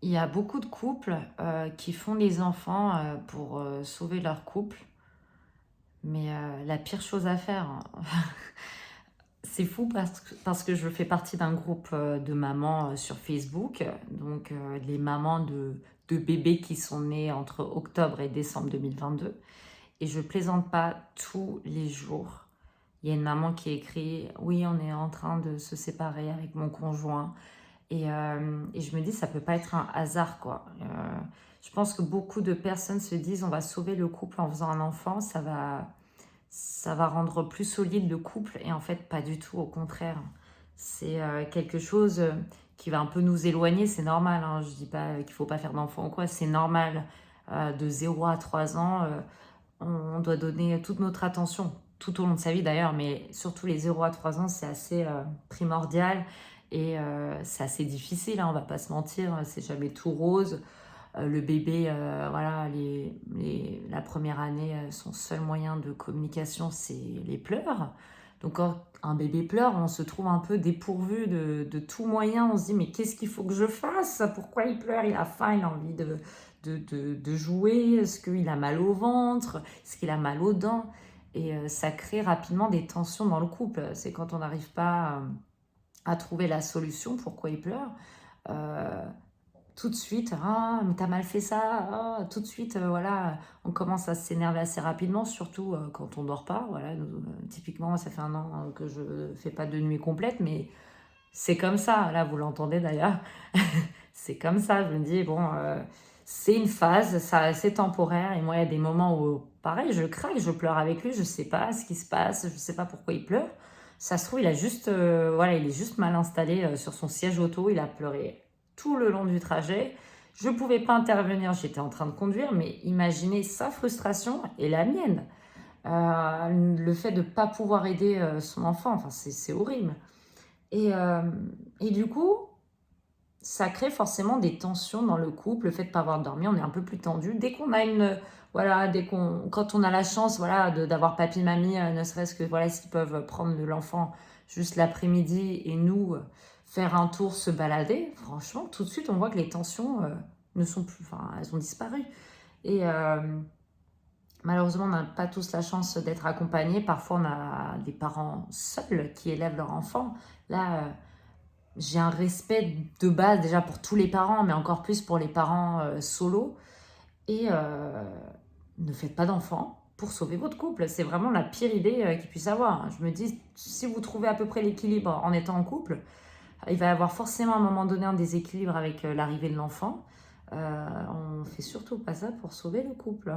Il y a beaucoup de couples qui font des enfants pour sauver leur couple, mais la pire chose à faire, hein, c'est fou parce que je fais partie d'un groupe de mamans sur Facebook, donc les mamans de bébés qui sont nés entre octobre et décembre 2022. Et je plaisante pas, tous les jours, il y a une maman qui écrit: «Oui, on est en train de se séparer avec mon conjoint». Et je me dis, ça peut pas être un hasard, quoi. Je pense que beaucoup de personnes se disent, on va sauver le couple en faisant un enfant, ça va rendre plus solide le couple. Et en fait, pas du tout, au contraire. C'est quelque chose qui va un peu nous éloigner, c'est normal, hein. Je dis pas qu'il faut pas faire d'enfant ou quoi, c'est normal. De 0 à 3 ans, on doit donner toute notre attention, tout au long de sa vie d'ailleurs, mais surtout les 0 à 3 ans, c'est assez primordial. Et c'est assez difficile, hein, on va pas se mentir, c'est jamais tout rose. Le bébé, voilà, la première année, son seul moyen de communication, c'est les pleurs. Donc quand un bébé pleure, on se trouve un peu dépourvu de tout moyen. On se dit, mais qu'est-ce qu'il faut que je fasse? Pourquoi il pleure? Il a faim, il a envie de jouer. Est-ce qu'il a mal au ventre? Est-ce qu'il a mal aux dents? Et ça crée rapidement des tensions dans le couple. C'est quand on n'arrive pas à trouver la solution, pourquoi il pleure. Euh, Tout de suite, ah, mais t'as mal fait ça, ah, tout de suite, voilà, on commence à s'énerver assez rapidement, surtout quand on dort pas. Voilà, typiquement, ça fait 1 an que je fais pas de nuit complète, mais c'est comme ça. Là, vous l'entendez d'ailleurs, c'est comme ça. Je me dis, bon, c'est une phase, ça, c'est temporaire. Et moi, il y a des moments où, pareil, je craque, je pleure avec lui, je sais pas ce qui se passe, je sais pas pourquoi il pleure. Ça se trouve, il a juste, voilà, il est juste mal installé sur son siège auto, il a pleuré tout le long du trajet. Je pouvais pas intervenir, j'étais en train de conduire, mais imaginez sa frustration et la mienne. Le fait de pas pouvoir aider son enfant, enfin, c'est horrible. Et, euh, et du coup, ça crée forcément des tensions dans le couple, le fait de pas avoir dormi, on est un peu plus tendu. Dès qu'on a voilà, quand on a la chance, voilà, d'avoir papy, mamie, ne serait-ce que, voilà, s'ils peuvent prendre de l'enfant juste l'après-midi et nous faire un tour, se balader, franchement, tout de suite, on voit que les tensions ne sont plus, enfin, elles ont disparu. Et malheureusement, on n'a pas tous la chance d'être accompagnés. Parfois, on a des parents seuls qui élèvent leur enfant. Là, j'ai un respect de base déjà pour tous les parents, mais encore plus pour les parents solo. Et ne faites pas d'enfants pour sauver votre couple. C'est vraiment la pire idée qu'il puisse avoir. Je me dis, si vous trouvez à peu près l'équilibre en étant en couple, il va y avoir forcément à un moment donné un déséquilibre avec l'arrivée de l'enfant. On fait surtout pas ça pour sauver le couple.